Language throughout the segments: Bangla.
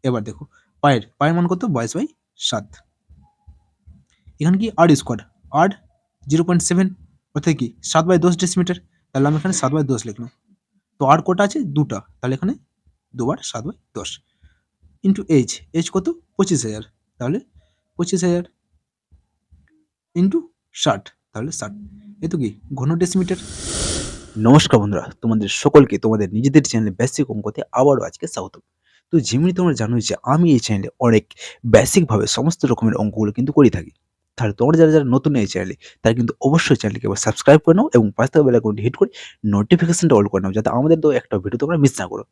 এবার দেখো পায়ের মান কত 22/7। এখানে কি আর স্কোয়ার আর 0.7 অর্থাৎ কি 7/10 ডেসিমিটার। তাহলে আমি এখানে 7/10 লিখলাম। তো আর কটা আছে দুটা, তাহলে এখানে দুবার 7/10 ইন্টু এইচ কত 25,000, তাহলে 25,000 ইন্টু 60, তাহলে 60। এ তো কি ঘন ডেসিমিটার। নমস্কার বন্ধুরা, তোমাদের সকলকে তোমাদের নিজেদের চ্যানেলে বেসিক অঙ্কতে আবারও আজকে স্বাগত। তো যেমনি তোমরা জানোই যে আমি এই চ্যানেলে অনেক বেসিকভাবে সমস্ত রকমের অঙ্কগুলো কিন্তু করে থাকি। তাহলে তোমরা যারা নতুন এই চ্যানেলে, তারা কিন্তু অবশ্যই চ্যানেলকে এবার সাবস্ক্রাইব করে নাও এবং পাশে থাকা বেল আইকনটি হিট করে নোটিফিকেশনটা অল করে নাও, যাতে আমাদের তো একটা ভিডিও তোমরা মিস না করো।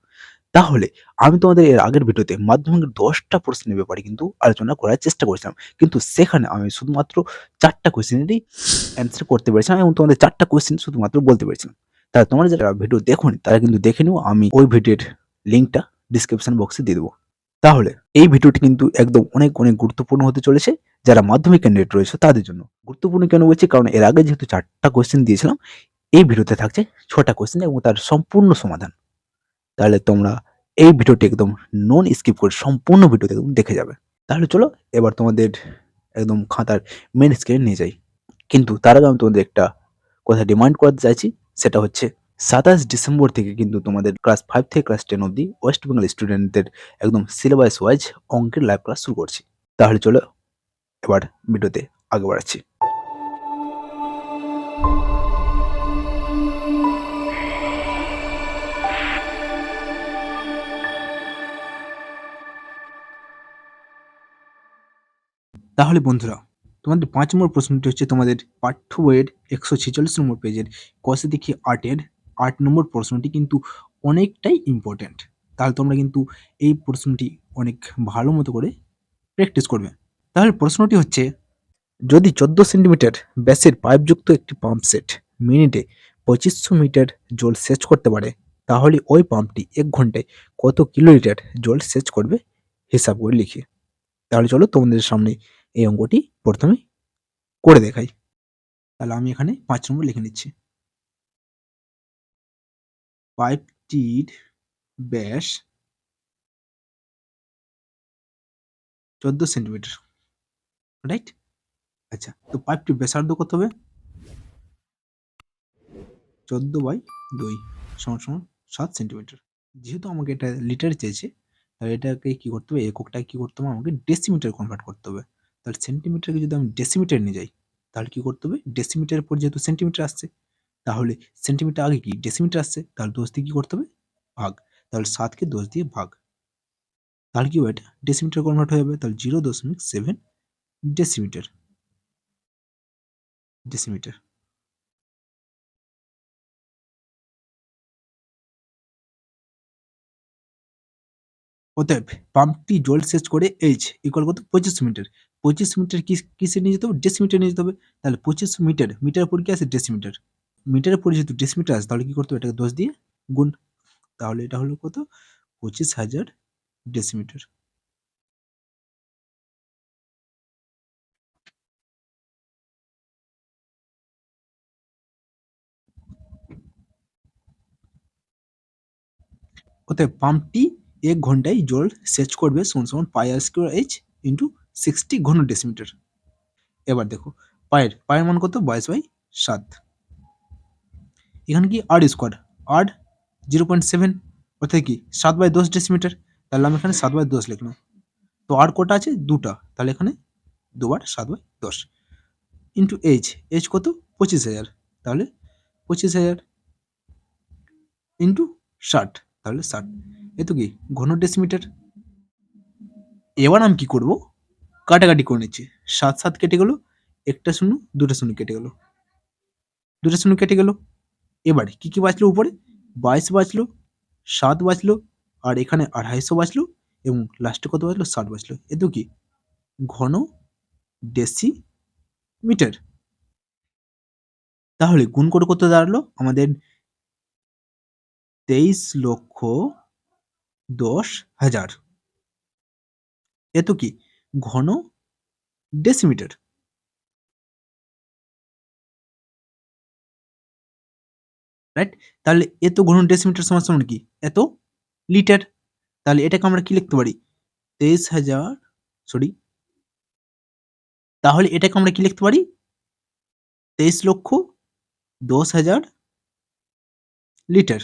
তাহলে আমি তোমাদের এর আগের ভিডিওতে মাধ্যমিকের 10টা প্রশ্নের ব্যাপারে কিন্তু আলোচনা করার চেষ্টা করেছিলাম। কিন্তু সেখানে আমি শুধুমাত্র 4টা কোয়েশ্চেনেরই অ্যান্সার করতে পেরেছিলাম এবং তোমাদের 4টা কোয়েশ্চেন শুধুমাত্র বলতে পেরেছিলাম। তাহলে তোমরা যারা ভিডিও দেখোনি তারা কিন্তু দেখে নিও, আমি ওই ভিডিওর লিঙ্কটা ডেসক্রিপশন বক্সে দিয়ে দেবো। তাহলে এই ভিডিওটি কিন্তু একদম অনেক গুরুত্বপূর্ণ হতে চলেছে যারা মাধ্যমিক ক্যান্ডিডেট রয়েছে তাদের জন্য। গুরুত্বপূর্ণ কেন বলছি, কারণ এর আগে যেহেতু 4টা কোয়েশ্চেন দিয়েছিলাম, এই ভিডিওতে থাকছে 6টা কোয়েশ্চেন এবং তার সম্পূর্ণ সমাধান। তাহলে তোমরা এই ভিডিওটি একদম নন স্কিপ করে সম্পূর্ণ ভিডিওটি একদম দেখে যাবে। তাহলে চলো এবার তোমাদের একদম খাতার মেন স্ক্রিনে নিয়ে যাই। কিন্তু তার আগে আমি তোমাদের একটা কথা রিমাইন্ড করতে চাইছি, সেটা হচ্ছে 27 ডিসেম্বর থেকে কিন্তু তোমাদের ক্লাস 5 থেকে ক্লাস 10 অবধি ওয়েস্ট বেঙ্গল স্টুডেন্টদের একদম সিলেবাস ওয়াইজ অঙ্কের লাইভ ক্লাস শুরু করছি। তাহলে চলো এবার ভিডিওতে আগে বাড়াচ্ছি। তাহলে বন্ধুরা, তোমাদের 5 নম্বর প্রশ্নটি হচ্ছে তোমাদের পাঠ্য বইয়ের 146 নম্বর পেজের কষে দেখি 8-এর 8 নম্বর প্রশ্নটি কিন্তু অনেকটাই ইম্পর্ট্যান্ট। তাহলে তোমরা কিন্তু এই প্রশ্নটি অনেক ভালো মতো করে প্র্যাকটিস করবে। তাহলে প্রশ্নটি হচ্ছে, যদি 14 সেন্টিমিটার ব্যাসের পাইপযুক্ত একটি পাম্প সেট মিনিটে 2500 মিটার জল সেচ করতে পারে, তাহলে ওই পাম্পটি 1 ঘন্টায় কত কিলোলিটার জল সেচ করবে হিসাব করে লিখি। তাহলে চলো তোমাদের সামনে এই অঙ্কটি প্রথমে করে দেখাই। তাহলে আমি এখানে 5 নম্বর লিখে নিচ্ছি। পাইপটির ব্যাস 14 সেন্টিমিটার, রাইট? আচ্ছা, তো পাইপটির ব্যাসার্ধ কত হবে? 14/2 সমান 7 সেন্টিমিটার। যেহেতু আমাকে এটা লিটারে চেয়েছে, তাহলে এটাকে কি করতে হবে, এককটাকে কি করতে হবে, আমাকে ডেসিমিটার কনভার্ট করতে হবে। তাহলে সেন্টিমিটারকে যদি আমি ডেসিমিটার নিয়ে যাই, তাহলে কি করতে হবে, ডেসিমিটারের পর যেহেতু সেন্টিমিটার আসছে, তাহলে সেন্টিমিটার আগে কি ডেসিমিটার আসছে, তাহলে 10 দিয়ে কি করতে হবে, ভাগ। তাহলে 7 কে 10 দিয়ে ভাগ, তাহলে কি হবে, এটা ডেসিমিটার কনভার্ট হয়ে যাবে। তাহলে 0.7 ডেসিমিটার। ডেসিমিটার অতএব পাম্পটি জল সেচ করে এইচ ইকুয়াল কত 25 মিটার। 25 মিটার কিসে নিয়ে যেতে হবে, ডেসিমিটার নিয়ে যেতে হবে। তাহলে 25 মিটার, মিটার পর কি আছে ডেসিমিটার, মিটারের পরে যেহেতু ডেসিমিটার আছে, তাহলে কি করতে হবে, এটাকে 10 দিয়ে গুণ। তাহলে এটা হলো কত, 25,000 ডেসিমিটার। অতএব পাম্পটি 1 ঘন্টায় জল সেচ করবে সমান সমান পাই আর স্কোয়ার এইচ ইন্টু 60 ঘন ডেসিমিটার। এবার দেখো পায়ের মান কত 22/7। এখানে কি আর স্কোয়ার আর 0.7 অর্থাৎ কি 7/10 ডেসিমিটার। তাহলে আমি এখানে 7/10 লিখলাম। তো আর কটা আছে দুটা, তাহলে এখানে দুবার 7/10 ইন্টু এইচ কত 25,000, তাহলে 25,000 ইন্টু 60, তাহলে 60। এ তো কি ঘন ডেসিমিটার। এবার আমি কি করব, কাটাকাটি করে নিচ্ছি। 7 কেটে গেল, একটা শূন্য দুটো শূন্য কেটে গেল, দুটো শূন্য কেটে গেল। এবারে কি বাঁচলো উপরে, 22 বাঁচলো, 7 বাঁচলো, আর এখানে 250 বাঁচলো এবং লাস্টে কত বাঁচলো, 60 বাঁচলো। এ তো কি ঘন ডেসিমিটার। তাহলে গুণ করে কত দাঁড়ালো আমাদের, 23,10,000। এ তো কি ঘন ডেসিমিটার, রাইট? তাহলে এত ঘন ডেসিমিটার সমান সমান কি, এত লিটার। তাহলে এটাকে আমরা কি লিখতে পারি, 23,000 সরি, তাহলে এটাকে আমরা কি লিখতে পারি? 23,10,000 লিটার।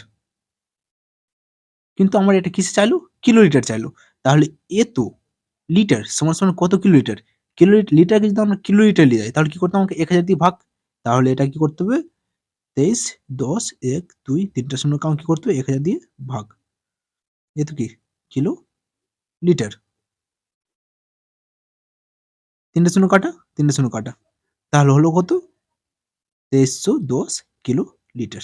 কিন্তু আমার এটা কিসে চাইলো? কিলোলিটার চাইলো। তাহলে এ তো লিটার সমান কত কিলোলিটার? লিটারকে যদি আমরা কিলোলিটার নিয়ে যাই তাহলে কি করতে হবে? আমাকে ১,০০০ দিয়ে ভাগ। তাহলে এটা কি করতে হবে? ২৩, ১০, ১, ২, ৩ টা শূন্যকে আমাকে কি করতে হবে? ১,০০০ দিয়ে ভাগ। এ তো কি? Kilo litre. ৩ টা শূন্য কাটা, ৩ টা শূন্য কাটা। তাহলে হলো কত? ২৩১০ কিলো লিটার।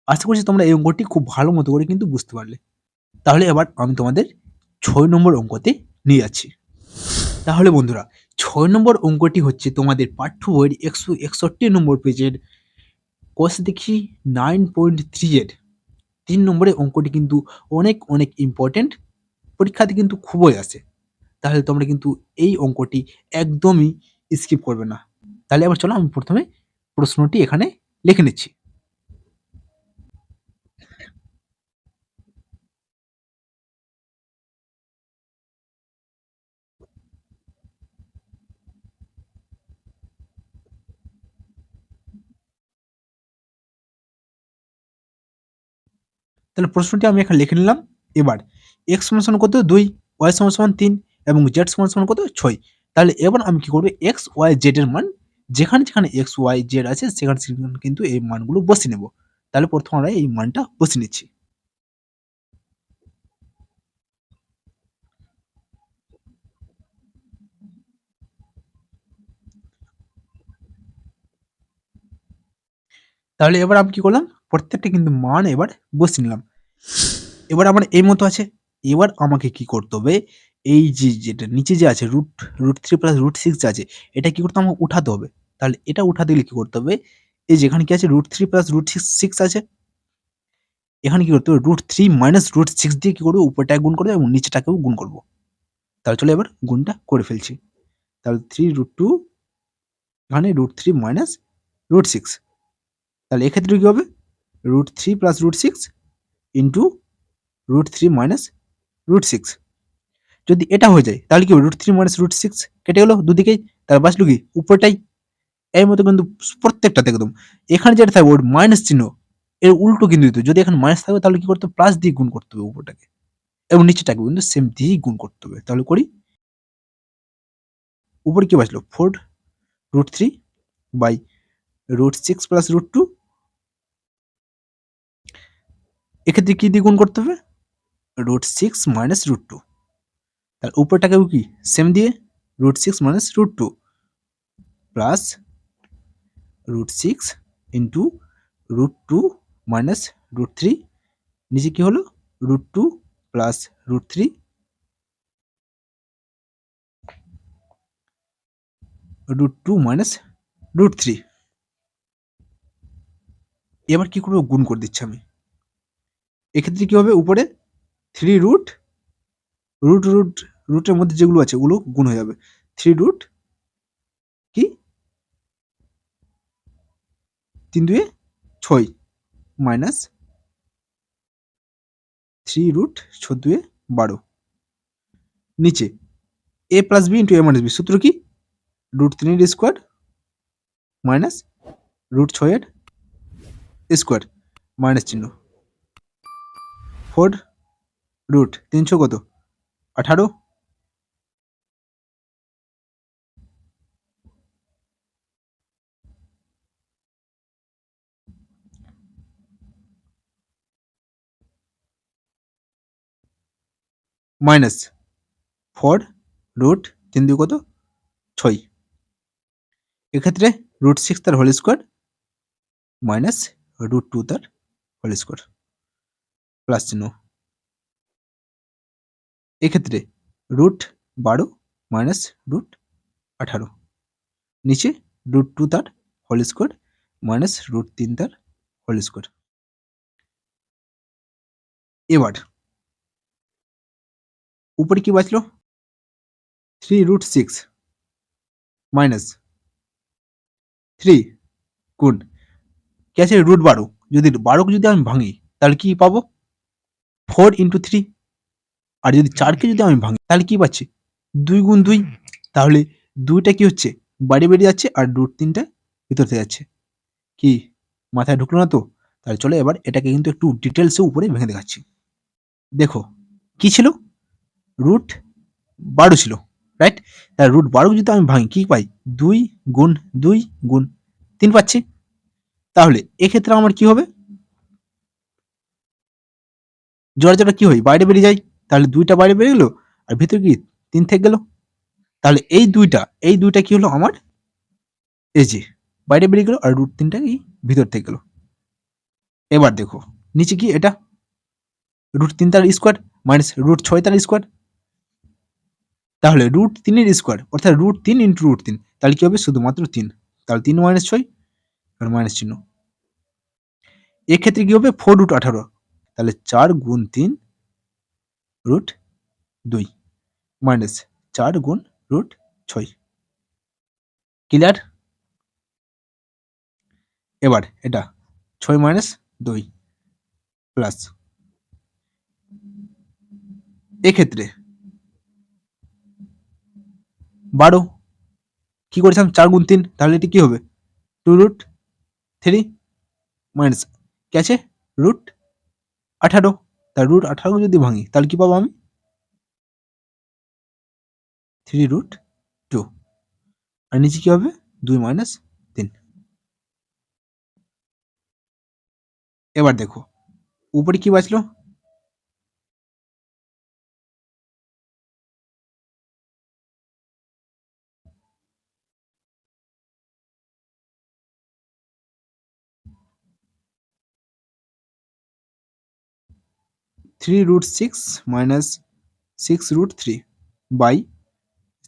আশা করছি তোমরা এই অঙ্কটি খুব ভালো মতো করে কিন্তু বুঝতে পারলে। তাহলে এবার আমি তোমাদের ৬ নম্বর অঙ্কতে নিয়ে যাচ্ছি। তাহলে বন্ধুরা ৬ নম্বর অঙ্কটি হচ্ছে তোমাদের পাঠ্য বইয়ের ১৬১ নম্বর পেজের কোষ দেখি 9.3 এর ৩ নম্বরের অঙ্কটি কিন্তু অনেক ইম্পোর্টেন্ট, পরীক্ষাতে কিন্তু খুবই আসে। তাহলে তোমরা কিন্তু এই অঙ্কটি একদমই স্কিপ করবে না। তাহলে এবার চলো আমি প্রথমে প্রশ্নটি এখানে লিখে নিচ্ছি। তাহলে প্রশ্নটি আমি এখানে লিখে নিলাম। এবার x সমান কত? ২, y সমান ৩ এবং z সমান কত? ৬। তাহলে এবার আমি কি করব? x, y, z এর মান যেখানে x, y, z আছে সেখানে কিন্তু এই মানগুলো বসিয়ে নেব। তাহলে প্রথমে আমরা এই মানটা বসিয়ে নিচ্ছি। তাহলে এবার আমি কি করলাম? প্রত্যেকটা কিন্তু মান এবার বসিয়ে নিলাম। এবার আমার এই মতো আছে। এবার আমাকে কি করতে হবে? এই যে যেটা নিচে যে আছে √3 প্লাস √6 যে আছে, এটা কি করতে হবে? আমাকে উঠাতে হবে। তাহলে এটা উঠাতে গেলে কি করতে হবে? এই যে এখানে কি আছে? √3 প্লাস √6 আছে। এখানে কি করতে হবে? √3 মাইনাস √6 দিয়ে কি করব? উপরটাকে গুণ করব এবং নিচেটাকেও গুণ করব। তাহলে চলো এবার গুণটা করে ফেলছি। তাহলে 3√2 এখানে √3 মাইনাস √6, তাহলে এক্ষেত্রে কি হবে? √3 প্লাস √6 ইন্টু √3 মাইনাস √6। যদি এটা হয়ে যায় তাহলে কি হবে? √3 মাইনাস √6 কেটে গেল দুদিকেই। তাহলে বাঁচলো কি? উপরটাই। এর মতো কিন্তু প্রত্যেকটাতে একদম। এখানে যেটা থাকবে ওর মাইনাস চিহ্ন এর উল্টো কিন্তু দিতে হবে। যদি এখানে মাইনাস থাকবে তাহলে কি করতে হবে? প্লাস দিয়ে গুণ করতে হবে উপরটাকে এবং নিচেটাকে কিন্তু সেম দিয়েই গুণ করতে হবে। তাহলে করি। উপরে কি বাঁচলো? 4√3 বাই √6 প্লাস √2। এক্ষেত্রে কি দিয়ে গুণ করতে হবে? √6 মাইনাস √2। তাহলে উপরটাকেও কি সেম দিয়ে √6 মাইনাস √2 প্লাস √6 ইন্টু √2 মাইনাস √3। নিচে কি হলো? √2 প্লাস √3 √2 মাইনাস √3। এবার কি করবো? গুণ করে দিচ্ছি আমি। এক্ষেত্রে কি হবে? উপরে 3 রুটের মধ্যে যেগুলো আছে ওগুলো গুণ হয়ে যাবে। 3 রুট কি 3 2 6 মাইনাস 3 রুট 6 2 12। নিচে a plus b into a minus b সূত্র কি? √3 এর স্কোয়ার মাইনাস √6 এর স্কোয়ার মাইনাস চিহ্ন। 4 রুট 300 কত? 18 মাইনাস 4 রুট 3 2 কত? 6। এক্ষেত্রে √6 তার হোল স্কোয়ার মাইনাস √2 তার হোল স্কোয়ার প্লাস চিহ্ন। এক্ষেত্রে √12 মাইনাস √18। নিচে √2 তার হোল স্কোয়ার মাইনাস √3 তার হোল স্কোয়ার। এবার উপরে কি বাঁচলো? 3√6 মাইনাস 3 গুণ কি আছে? √12। যদি 12 কে যদি আমি ভাঙি তাহলে কি পাবো? 4 ইন্টু 3। আর যদি 4কে যদি আমি ভাঙি তাহলে কি পাচ্ছি? 2 গুণ 2। তাহলে 2টা কি হচ্ছে? বাইরে বেরিয়ে যাচ্ছে আর √3টা ভিতর থেকে যাচ্ছে। কি মাথায় ঢুকলো না তো? তাহলে চলো এবার এটাকে কিন্তু একটু ডিটেইলস এ উপরে ভেঙে দেখাচ্ছি। দেখো কি ছিল? √12 ছিল, রাইট? তাহলে √12 কে যদি আমি ভাঙি কি পাই? 2 গুণ 2 গুণ 3 পাচ্ছি। তাহলে এক্ষেত্রে আমার কি হবে? জোড়া কি হয়? বাইরে বেরিয়ে যায়। তাহলে 2টা বাইরে বেরিয়ে গেল আর ভিতরে কি 3 থেকে গেল। তাহলে এই দুইটা কি হলো আমার? এই যে বাইরে বেরিয়ে গেল আর √3টা এই ভিতর থেকে গেল। এবার দেখো নিচে কি এটা? √3 তার স্কোয়ার মাইনাস √6 তার স্কোয়ার। তাহলে √3 এর স্কোয়ার অর্থাৎ √3 ইন্টু √3, তাহলে কি হবে? শুধুমাত্র 3। তাহলে 3 মাইনাস 6 আর মাইনাস চিহ্ন। এক্ষেত্রে কি হবে? 4√18। তাহলে 4 গুণ 3 √2 মাইনাস 4 গুণ √6। ক্লিয়ার? এবার এটা 6 মাইনাস 2 প্লাস এক্ষেত্রে 12 কি করেছিলাম? 4 গুণ 3, তাহলে এটি কি হবে? 2√3 মাইনাস কি আছে? √18। তার √18 যদি ভাঙি তাহলে কি পাবো আমি? 3√2। আর নিচে কি হবে? 2 মাইনাস 3। এবার দেখো উপরে কি বাঁচলো? 3√6 মাইনাস 6√3 বাই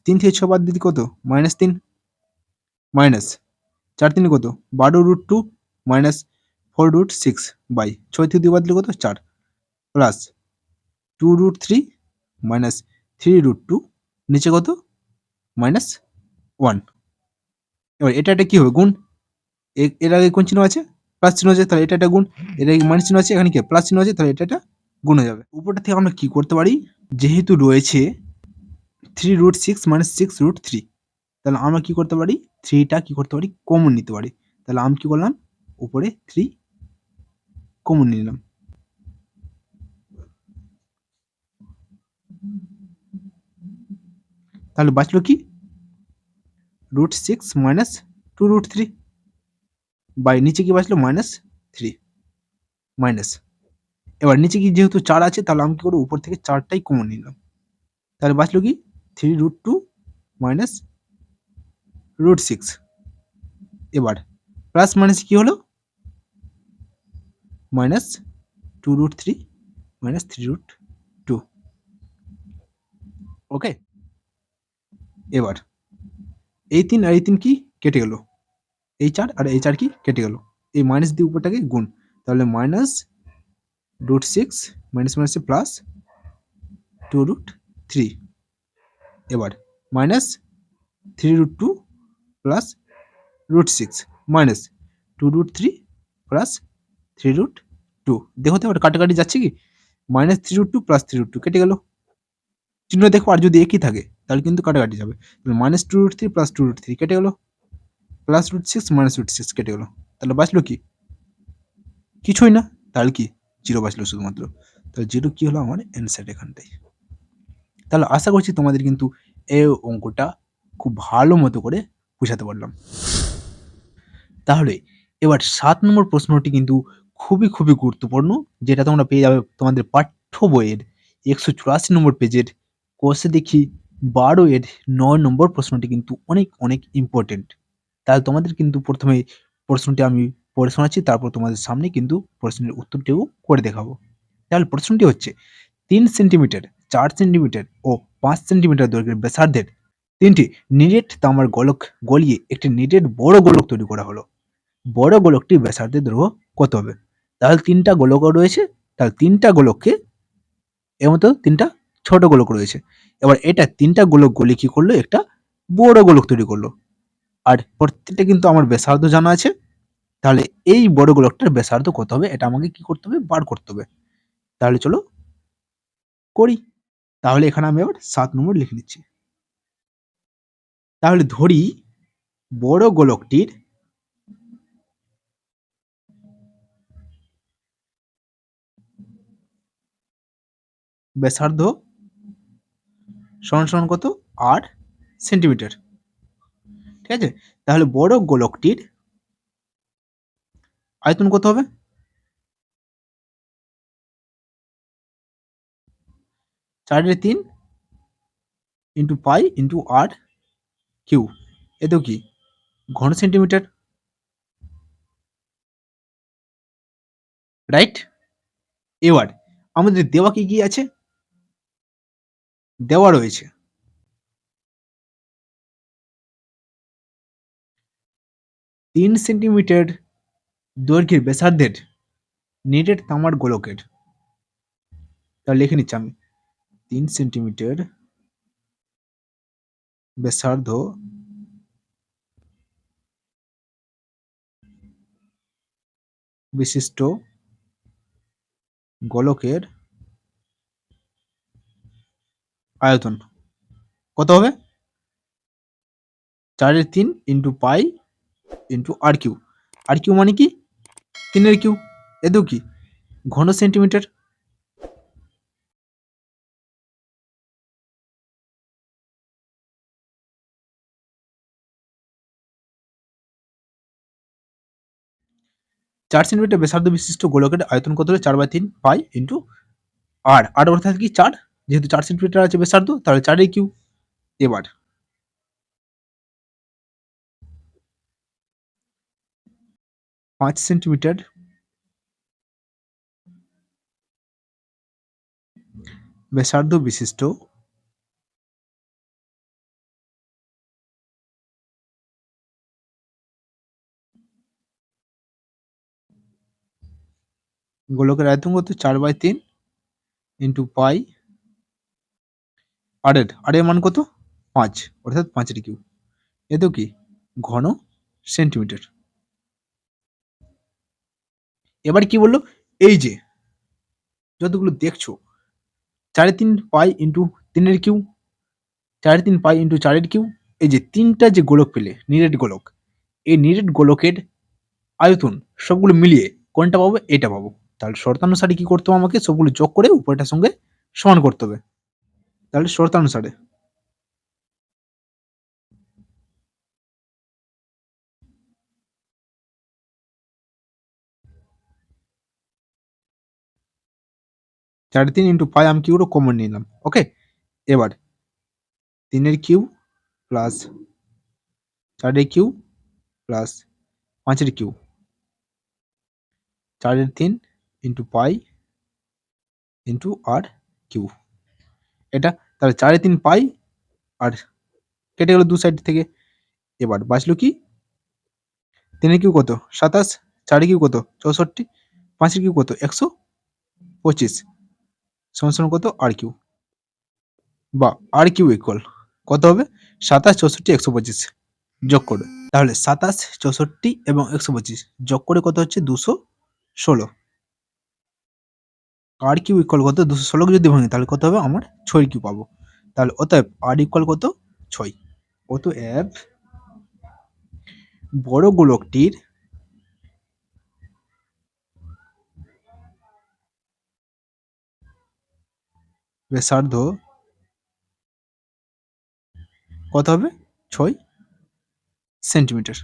3 থেকে 6 বাদ দিতে কত? -3 মাইনাস 4 3 কত? 12√2 মাইনাস 4√6 বাই 6 থেকে 2 বাদ দিলে কত? 4 প্লাস 2√3 মাইনাস 3√2 নিচে কত? -1। এবার এটা কি হবে? গুণ। এর আগে কোন চিহ্ন আছে? প্লাস চিহ্ন আছে, তাহলে এটা গুণ। এর আগে মাইনাস চিহ্ন আছে, এখানে কি প্লাস চিহ্ন আছে, তাহলে এটা গুণ হয়ে যাবে। উপরটা থেকে আমরা কি করতে পারি? যেহেতু রয়েছে 3√6 মাইনাস 6√3, তাহলে আমরা কি করতে পারি? 3টা কি করতে পারি? কমন নিতে পারি। তাহলে আমি কি করলাম? উপরে 3 কমন নিলাম। তাহলে বাঁচলো কি? √6 মাইনাস 2√3 বাই নিচে কি বাঁচলো? -3 মাইনাস। এবার নিচে কি যেহেতু 4 আছে, তাহলে আমি কি করবো? উপর থেকে 4টাই কমন নিলাম। তাহলে বাঁচলো কি? 3√2 মাইনাস √6। এবার প্লাস মাইনাস কি হলো? -2√3 মাইনাস 3√2। ওকে। এবার এই 3 আর এই 3 কি কেটে গেল? এই 4 আর এই 4 কি কেটে গেল? এই মাইনাস দিয়ে উপরটাকে গুণ। তাহলে -√6 মাইনাস মাইনাসে প্লাস 2√3। এবার -3√2 প্লাস √6 মাইনাস 2√3 প্লাস 3√2। দেখো তো এবার কাটাকাটি যাচ্ছে কি? -3√2 প্লাস 3√2 কেটে গেল। চিহ্ন দেখো, আর যদি একই থাকে তাহলে কিন্তু কাটাকাটি যাবে। -2√3 প্লাস 2√3 কেটে গেল, প্লাস √6 মাইনাস √6 কেটে গেল। তাহলে বাঁচলো কি? কিছুই না। তাহলে কি? 0 বাঁচলো শুধুমাত্র। তাহলে 0 কি হলো আমার অ্যান্সার এখানটাই। তাহলে আশা করছি তোমাদের কিন্তু এই অঙ্কটা খুব ভালো মতো করে বুঝাতে পারলাম। তাহলে এবার ৭ নম্বর প্রশ্নটি কিন্তু খুবই গুরুত্বপূর্ণ, যেটা তোমরা পেয়ে যাবে তোমাদের পাঠ্য বইয়ের ১৮৪ নম্বর পেজের কোষে দেখি ১২ এর ৯ নম্বর প্রশ্নটি কিন্তু অনেক ইম্পোর্টেন্ট। তাহলে তোমাদের কিন্তু প্রথমে প্রশ্নটি আমি পড়ে শোনাচ্ছি, তারপর তোমাদের সামনে কিন্তু প্রশ্নের উত্তরটিও করে দেখাবো। তাহলে প্রশ্নটি হচ্ছে ৩ সেন্টিমিটার, ৪ সেন্টিমিটার ও ৫ সেন্টিমিটার দৈর্ঘ্যের ব্যাসার্ধের ৩টি নিরেট তামার গোলক গলিয়ে একটি নিরেট বড় গোলক তৈরি করা হলো। বড় গোলকটির ব্যাসার্ধের দৈর্ঘ্য কত হবে? তাহলে ৩টা গোলকও রয়েছে, তাহলে ৩টা গোলককে এর মতো ৩টা ছোট গোলক রয়েছে। এবার এটা ৩টা গোলক গলিয়ে কি করলো? একটা বড় গোলক তৈরি করলো। আর প্রত্যেকটা কিন্তু আমার ব্যাসার্ধ জানা আছে। তাহলে এই বড় গোলকটার ব্যাসার্ধ কত হবে? এটা আমাকে কি করতে হবে? বার করতে হবে। তাহলে চলো করি। তাহলে এখানে আমি আবার ৭ নম্বর লিখে নিচ্ছি। তাহলে ধরি বড় গোলকটির ব্যাসার্ধ সমান কত? ৮ সেন্টিমিটার। ঠিক আছে? তাহলে বড় গোলকটির আয়তন কত হবে? 4/3 into pi into R Q. এতেও কি? ঘন সেন্টিমিটার। রাইট? এবার আমাদের দেওয়া কি আছে? দেওয়া রয়েছে ৩ সেন্টিমিটার দৈর্ঘ্যের ব্যাসার্ধের নিরেট তামার গোলকের। তাহলে লিখে নিচ্ছি আমি। ৩ সেন্টিমিটার ব্যাসার্ধ বিশিষ্ট গোলকের আয়তন কত হবে? 4/3 into pi into R Q. আর কিউ মানে কি? 3 কিউ। এতেও কি? ঘন সেন্টিমিটার। ৪ সেন্টিমিটার ব্যাসার্ধ বিশিষ্ট গোলকের আয়তন কত হলো? 4/3 পাই ইন্টু আর। আর অর্থাৎ কি? 4। যেহেতু ৪ সেন্টিমিটার আছে ব্যাসার্ধ, তাহলে 4 কিউ। এবার ৫ সেন্টিমিটার ব্যাসার্ধ বিশিষ্ট গোলকের আয়তন কত? 4/3 ইন্টু পাই আর এর মান কত? ৫, অর্থাৎ ৫ কিউ। এতেও কি? ঘন সেন্টিমিটার। এবার কি বললো? এই যে যতগুলো দেখছো 4/3 pi into 3 cube, 4/3 pi into 4 cube, এই যে তিনটা যে গোলক পেলে নিরেট গোলক, এই নিরেট গোলকের আয়তন সবগুলো মিলিয়ে কোনটা পাবো? এটা পাবো। তাহলে শর্তানুসারে কি করতে হবে? আমাকে সবগুলো যোগ করে উপরটার সঙ্গে সমান করতে হবে। তাহলে শর্তানুসারে 3.5 ইন্টু পাই আমি কিউটা কমন নিলাম। ওকে? এবার 3 Q plus 4 Q plus 5 Q, 4/3 into pi into R Q. এটা তাহলে 4/3 পাই আর কেটে গেল দু সাইড থেকে। এবার বাঁচলো কি? 3 কিউ কত? 27, 4 কিউ কত? 64, 5 কিউ কত? 125 সমান কত? আর কিউ। বা আর কিউ ইকুয়াল কত হবে? 27, 64, 125 যোগ করে। তাহলে 27, 64 এবং 125 যোগ করে কত হচ্ছে? 216। আর কিউ ইকুয়াল কত? 216 যদি ভাঙি তাহলে কত হবে? আমার 6 কিউ পাবো। তাহলে অতএব আর ইকুয়াল কত? 6। অতএব বড় গোলকটির ব্যাসার্ধ কত হবে? 6 সেন্টিমিটার।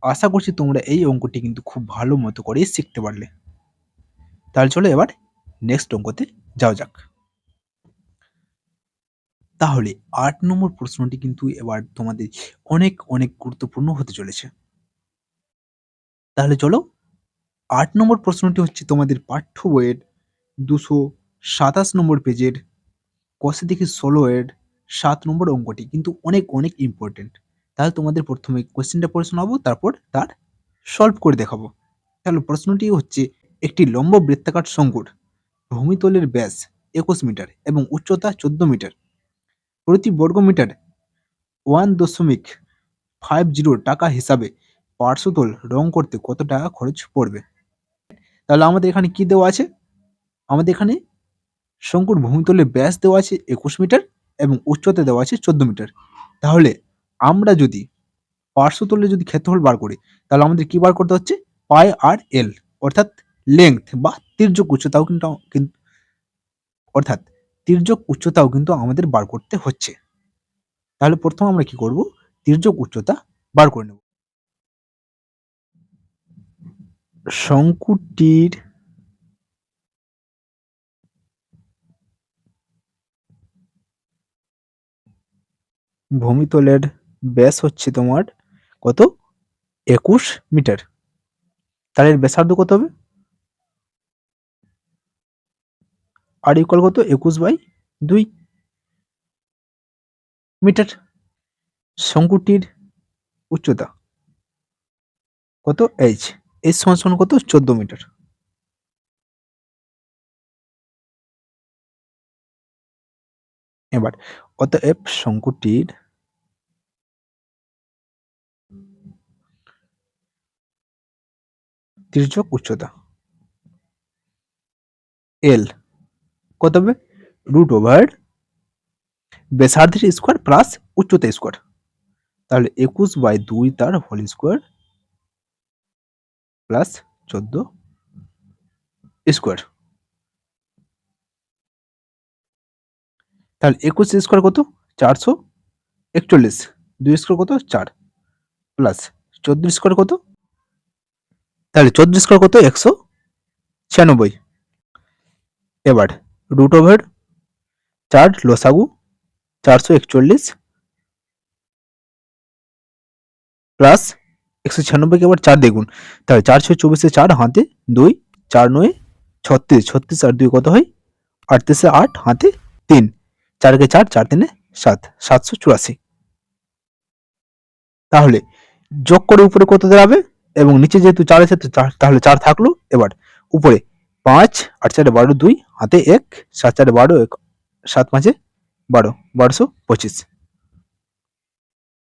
আশা করছি তোমরা এই অঙ্কটি কিন্তু খুব ভালো মতো করে শিখতে পারলে। তাহলে চলো এবার নেক্সট অঙ্কতে যাওয়া যাক। তাহলে ৮ নম্বর প্রশ্নটি কিন্তু এবার তোমাদের অনেক গুরুত্বপূর্ণ হতে চলেছে। তাহলে চলো ৮ নম্বর প্রশ্নটি হচ্ছে তোমাদের পাঠ্য বইয়ের ২২৭ নম্বর পেজের কষে দেখি ১৬ এর ৭ নম্বর অঙ্কটি কিন্তু অনেক ইম্পর্টেন্ট। তাহলে তোমাদের প্রথমে কোয়েশ্চেনটা পড়ে শোনাবো, তারপর তার সলভ করে দেখাবো। তাহলে প্রশ্নটি হচ্ছে একটি লম্ব বৃত্তাকার শঙ্কুর ভূমিতলের ব্যাস ২১ মিটার এবং উচ্চতা ১৪ মিটার। প্রতি বর্গ মিটার ১.৫০ টাকা হিসাবে পার্শ্বতল রং করতে কত টাকা খরচ পড়বে? তাহলে আমাদের এখানে কি দেওয়া আছে? আমাদের এখানে শঙ্কুর ভূমিতলে ব্যাস দেওয়া আছে 21 মিটার এবং উচ্চতা দেওয়া আছে 14 মিটার। তাহলে আমরা যদি পার্শ্বতলে যদি ক্ষেত্রফল বার করি, তাহলে আমাদের কি বার করতে হচ্ছে? পাই আর এল, অর্থাৎ লেংথ বা তির্যক উচ্চতাও অর্থাৎ তির্যক উচ্চতাও কিন্তু আমাদের বার করতে হচ্ছে। তাহলে প্রথম আমরা কি করব? তির্যক উচ্চতা বার করে নেব। শঙ্কুটির ভূমিতলের ব্যাস হচ্ছে তোমার কত? 21 মিটার। তাহলে এর ব্যাসার্ধ কত হবে? আর ইকুয়াল কত? 21/2 মিটার। শঙ্কুটির উচ্চতা কত? এইচ সমান কত? 14 মিটার। এবার অতএব শঙ্কুটির তির্যক উচ্চতা এল কত হবে? √ ব্যাসার্ধের স্কোয়ার প্লাস উচ্চতা স্কোয়ার। তাহলে 21/2 তার হোল স্কোয়ার প্লাস 14 স্কোয়ার। তাহলে 21 স্কোয়ার কত? 441। 2 স্কোয়ার কত? 4 প্লাস 14 স্কোয়ার কত? তাহলে 14 স্কোয়ার কত? 196। এবার √ 4 লসাগু 441 প্লাস 196 কে আবার 4 দিয়ে গুণ। তাহলে 4 6 24 4 হাতে 2 4 9 36 36 আর 2 কত হয়? 38 8 হাতে 3 4 কে 4 4 3 7 784। তাহলে যোগ করে উপরে কত দাঁড়াবে এবং নিচে যেহেতু 4 আছে তাহলে 4 থাকলো। এবার উপরে 5 8 4 12 2 হাতে 1 7 4 12 1 7 5 12 1225।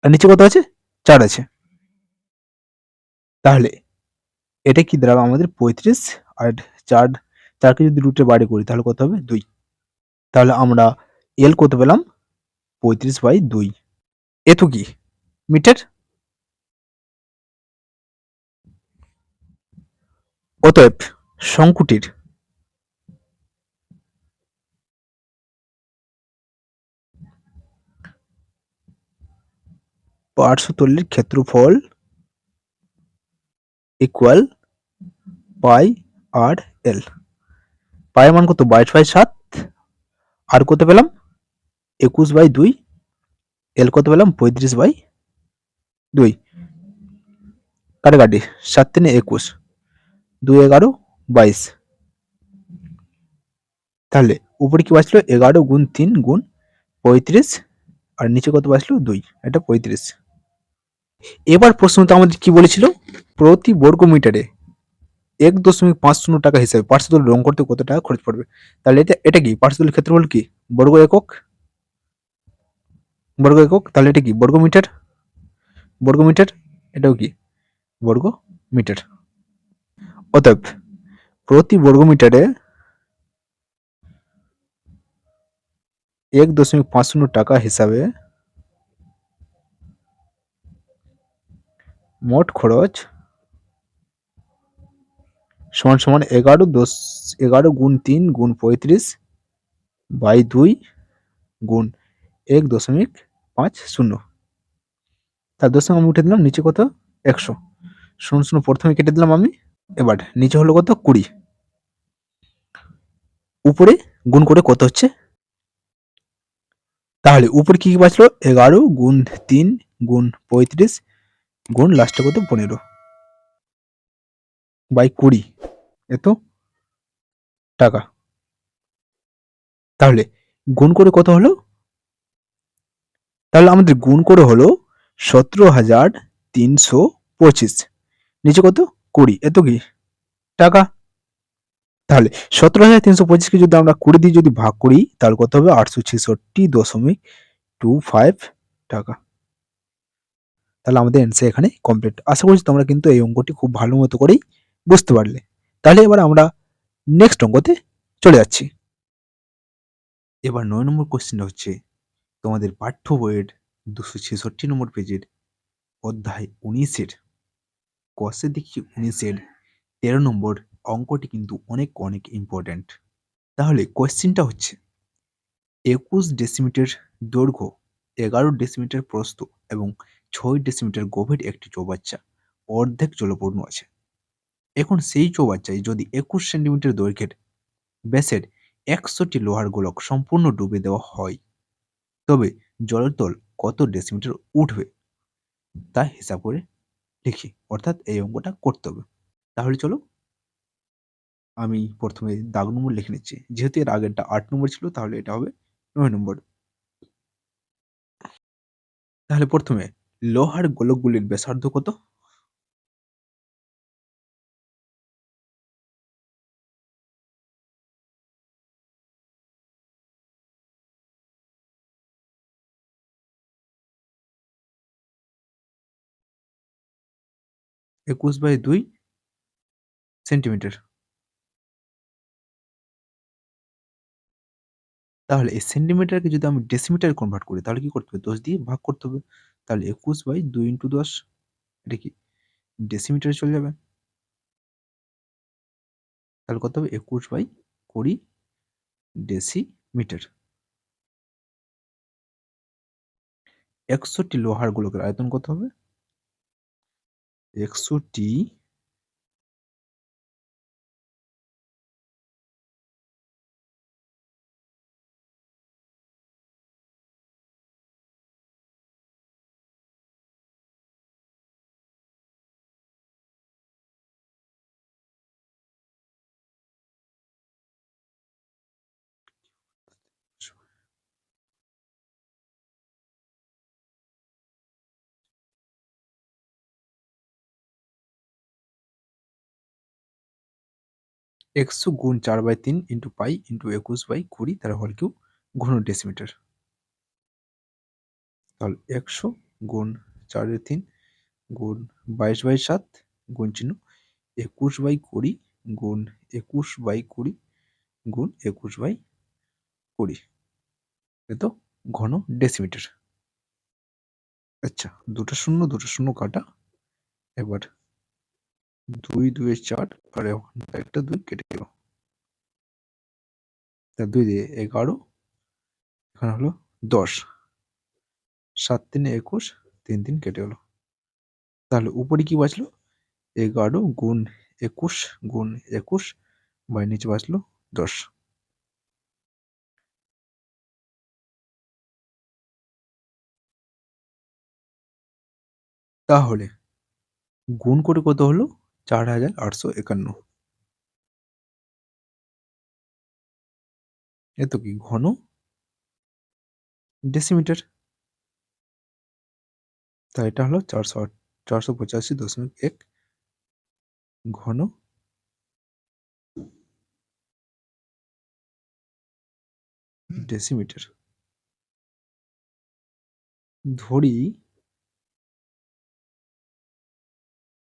আর নিচে কত আছে? 4 আছে। তাহলে এটা কি দাঁড়াবে আমাদের? 35 আর 4 4কে যদি রুটের বাইরে করি তাহলে কত হবে? 2। তাহলে আমরা এল কত পেলাম? 35/2। এত কি? মিটার। অতএব শঙ্কুটির পার্শ্বতলের ক্ষেত্রফল ইকুয়াল পাই আর এল। পাই মান কত? 22/7। আর কত পেলাম? 21/2। এল কত পেলাম? 35/2। কাটাকাটি 7 3 21 2 11 22। তাহলে উপরে কি বাঁচলো? 11 গুণ 3 গুণ 35 আর নিচে কত বাঁচলো? 2। এটা 35। এবার প্রশ্নটা আমাদের কি বলেছিল? প্রতি বর্গ মিটারে 1.50 টাকা হিসাবে পার্শ্বতল রং করতে কত টাকা খরচ পড়বে? তাহলে এটা কি? পার্শ্বতলের ক্ষেত্রফল কি? বর্গ একক। বর্গ একক। তাহলে এটা কি? বর্গ মিটার। বর্গ মিটার। এটাও কি? বর্গ মিটার। অতএব প্রতি বর্গ মিটারে 1.50 টাকা হিসাবে মোট খরচ সমান সমান 11 গুণ 3 গুণ 35/2 গুণ 1.50। তার দশমিক আমি উঠে দিলাম। নিচে কত? 100। 0 প্রথমে কেটে দিলাম আমি। এবার নিচে হলো কত? 20। উপরে গুণ করে কত হচ্ছে? তাহলে উপরে কি বাঁচলো? 11 গুণ 3 গুণ 35 গুণ লাস্টে কত? 15/20 এত টাকা। তাহলে গুণ করে কত হলো? তাহলে আমাদের গুণ করে হলো 17,325। নিচে কত? 20 এত কি টাকা। তাহলে 17,325 যদি আমরা 20 দিয়ে যদি ভাগ করি তাহলে কত হবে? 866.25 টাকা। তাহলে আমাদের অ্যান্সার এখানে কমপ্লিট। আশা করছি তোমরা কিন্তু এই অঙ্কটি খুব ভালো মতো করেই বুঝতে পারলে। তাহলে এবার আমরা নেক্সট অঙ্কতে চলে যাচ্ছি। এবার 9 নম্বর কোশ্চেনটা হচ্ছে তোমাদের পাঠ্য বইয়ের 266 নম্বর পেজের অধ্যায় 19-এর কষে দেখি 19-এর 13 নম্বর অঙ্কটি কিন্তু অনেক অনেক ইম্পর্ট্যান্ট। তাহলে কোশ্চেনটা হচ্ছে 21 ডেসিমিটার দৈর্ঘ্য, 11 ডেসিমিটার প্রস্থ এবং 6 ডেসিমিটার গভীর একটি চৌবাচ্চা অর্ধেক জলপূর্ণ আছে। এখন সেই চৌবাচ্চায় যদি 21 সেন্টিমিটার দৈর্ঘ্যের ব্যাসের 100টি লোহার গোলক সম্পূর্ণ ডুবে দেওয়া হয়, তবে জলের তল কত ডেসিমিটার উঠবে তা হিসাব করে লিখি, অর্থাৎ এই অঙ্কটা করতে হবে। তাহলে চলো আমি প্রথমে দাগ নম্বর লিখে নিচ্ছি। যেহেতু এর আগেরটা 8 নম্বর ছিল, তাহলে এটা হবে 9 নম্বর। তাহলে প্রথমে লোহার গোলকগুলির ব্যাসার্ধ কত? 21/2 সেন্টিমিটার। তাহলে এই সেন্টিমিটারকে যদি আমি ডেসিমিটার কনভার্ট করি, তাহলে কি করতে হবে? 10 দিয়ে ভাগ করতে হবে। তাহলে 21/2 × 10, এটা কি ডেসিমিটারে চলে যাবে? তাহলে কত হবে? 21/20 ডেসিমিটার। 100টি লোহার গোলকের আয়তন কত হবে? 100টি একশো গুণ 4/3 ইন্টু পাই ইন্টু 21/20 তার হোল কিউব ঘন ডেসিমিটার। তাহলে 100 গুণ 4/3 গুণ 22/7 গুণ চিহ্ন 21/20 গুণ 21/20 গুণ 21/20, এত ঘন ডেসিমিটার। আচ্ছা, দুটো শূন্য দুটো শূন্য কাটা। এবার 2 2 4 আর একটা 2 কেটে গেল। তা 2 দিয়ে 11, এখানে হলো 10, 7 3 21, 3 3 কেটে গেল। তাহলে উপরে কি বাঁচলো? 11 গুণ 21 গুণ 21, বা নিচে বাঁচলো 10। তাহলে গুণ করে কত হলো? 4851। এত কি ঘন ডেসিমিটার। তাই এটা হলো 485.1 ঘন ডেসিমিটার। ধরি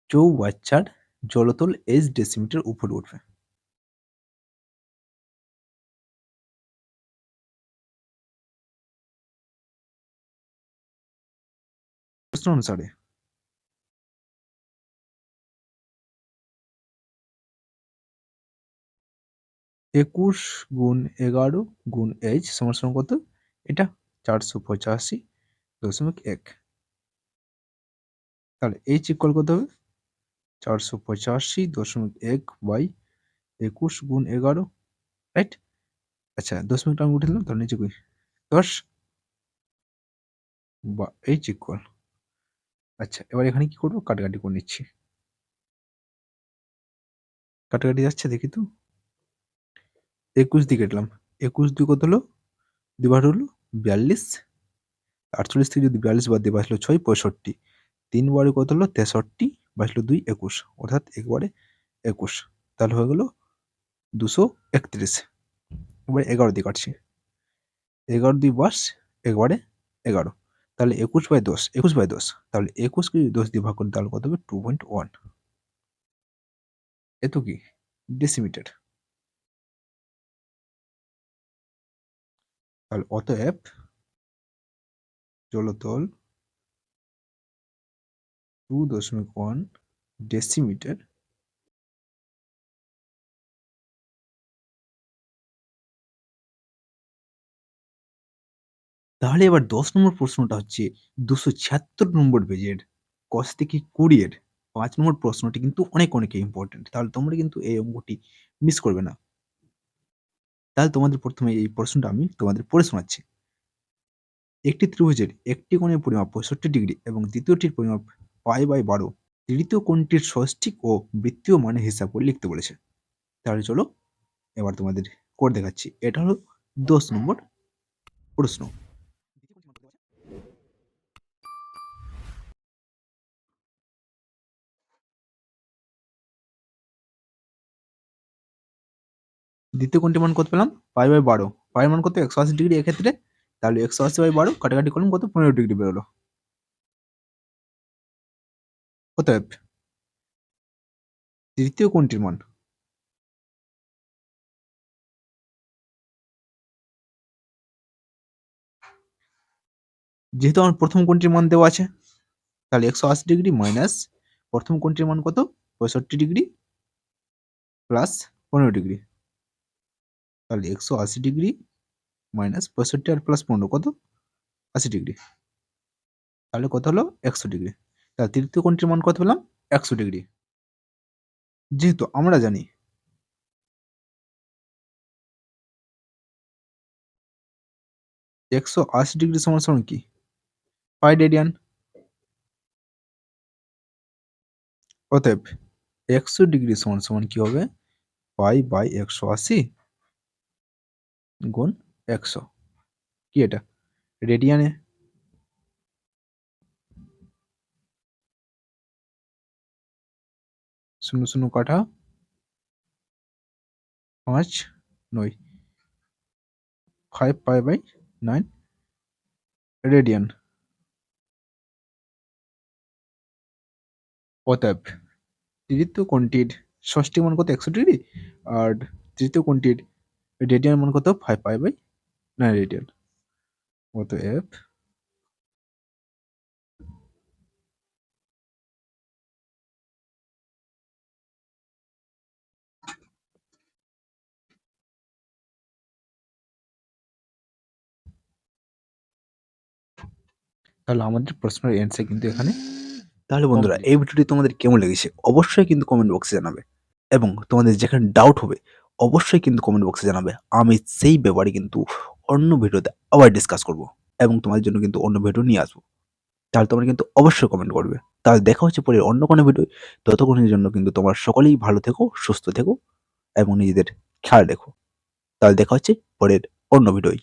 চৌবাচ্চার জলতল h ডেসিমিটার উপরে উঠবে। প্রশ্ন অনুসারে 21 গুণ 11 গুণ h সমান সমান কত? এটা 485.1। তাহলে h ইকুয়াল কত হবে? 485.1 বাই 21 গুণ 11, রাইট? আচ্ছা, দশমিকটা আমি উঠে দিলাম, তাহলে নিচে কই 10 বা h ইকুয়াল। আচ্ছা, এবার এখানে কি করবো? কাটাকাটি করে নিচ্ছি। কাটাকাটি যাচ্ছে দেখি তো। 21 দিয়ে কাটলাম। 21 দিয়ে কত হলো? 2 হলো 42। 48 থেকে যদি 42 বাদ দিয়ে বাঁচলো 6, 65। 3 বারে কত হলো? 63, বাঁচলো 2, 21, অর্থাৎ একবারে 21। তাহলে হয়ে গেল 231। এবার 11 দিয়ে কাটছি। 11 দিয়ে বাস একবারে 11। তাহলে 21/10, 21/10। তাহলে 21কে যদি 10 দিয়ে ভাগ করি, তাহলে কত হবে? 2.1। এত কি ডেসিমিটার। তাহলে অতএব জলতল 2.1 ডেসিমিটার। তাহলে এবার 10 নম্বর প্রশ্নটা হচ্ছে 276 নম্বর পেজের কস থেকে 20 এর 5 নম্বর প্রশ্নটি কিন্তু অনেক ইম্পোর্টেন্ট। তাহলে তোমরা কিন্তু এই অঙ্কটি মিস করবে না। তাহলে তোমাদের প্রথমে এই প্রশ্নটা আমি তোমাদের পড়ে শোনাচ্ছি। একটি ত্রিভুজের একটি কোণের পরিমাপ 65 ডিগ্রি এবং দ্বিতীয়টির পরিমাপ π/12। তৃতীয় কোণটির ষষ্ঠিক ও বৃত্তীয় মানের হিসাব করে লিখতে বলেছে। তাহলে চলো এবার তোমাদের করে দেখাচ্ছি। এটা হলো 10 নম্বর প্রশ্ন। দ্বিতীয় কোণটির মান কত পেলাম? π/12। পাই এর মান কত? 180 ডিগ্রি এক্ষেত্রে। তাহলে 180/12 কাটাকাটি করলাম কত? 15 ডিগ্রি বেরোলো। অতএব তৃতীয় কোণটির মান যেহেতু আমার প্রথম কোণটির মান দেওয়া আছে, তাহলে 180 ডিগ্রি মাইনাস প্রথম কোণটির মান কত? 65 ডিগ্রি প্লাস 15 ডিগ্রি। তাহলে 180 ডিগ্রি মাইনাস 65 আর প্লাস 15 কত? 80 ডিগ্রি। তাহলে কত হলো? 100 ডিগ্রি। তাহলে তৃতীয় কোণটির মান কত পেলাম? 100 ডিগ্রি। যেহেতু আমরা জানি 180 ডিগ্রি সমান কি? পাই রেডিয়ান। অতএব 100 ডিগ্রি সমান কি হবে? π/180 গুণ 100। কি এটা? রেডিয়ানে। শূন্য শূন্য কাটা 5 9 5π/9 রেডিয়ান। অতএব তৃতীয় কোণটির ষষ্ঠী মান কত? 100 ডিগ্রি। আর তৃতীয় কোণটির রেডিয়ান মান কত? 5π/9 রেডিয়ান। অতএব তাহলে আমাদের প্রশ্নের অ্যান্সার কিন্তু এখানে। তাহলে বন্ধুরা এই ভিডিওটি তোমাদের কেমন লেগেছে অবশ্যই কিন্তু কমেন্ট বক্সে জানাবে, এবং তোমাদের যেখানে ডাউট হবে অবশ্যই কিন্তু কমেন্ট বক্সে জানাবে। আমি সেই ব্যাপারে কিন্তু অন্য ভিডিওতে আবার ডিসকাস করব এবং তোমাদের জন্য কিন্তু অন্য ভিডিও নিয়ে আসবো। তাহলে তোমরা কিন্তু অবশ্যই কমেন্ট করবে। তাহলে দেখা হচ্ছে পরে অন্য কোনো ভিডিও। ততক্ষণের জন্য কিন্তু তোমরা সকলেই ভালো থেকো, সুস্থ থেকো এবং নিজেদের খেয়াল রেখো। তাহলে দেখা হচ্ছে পরের অন্য ভিডিওয়।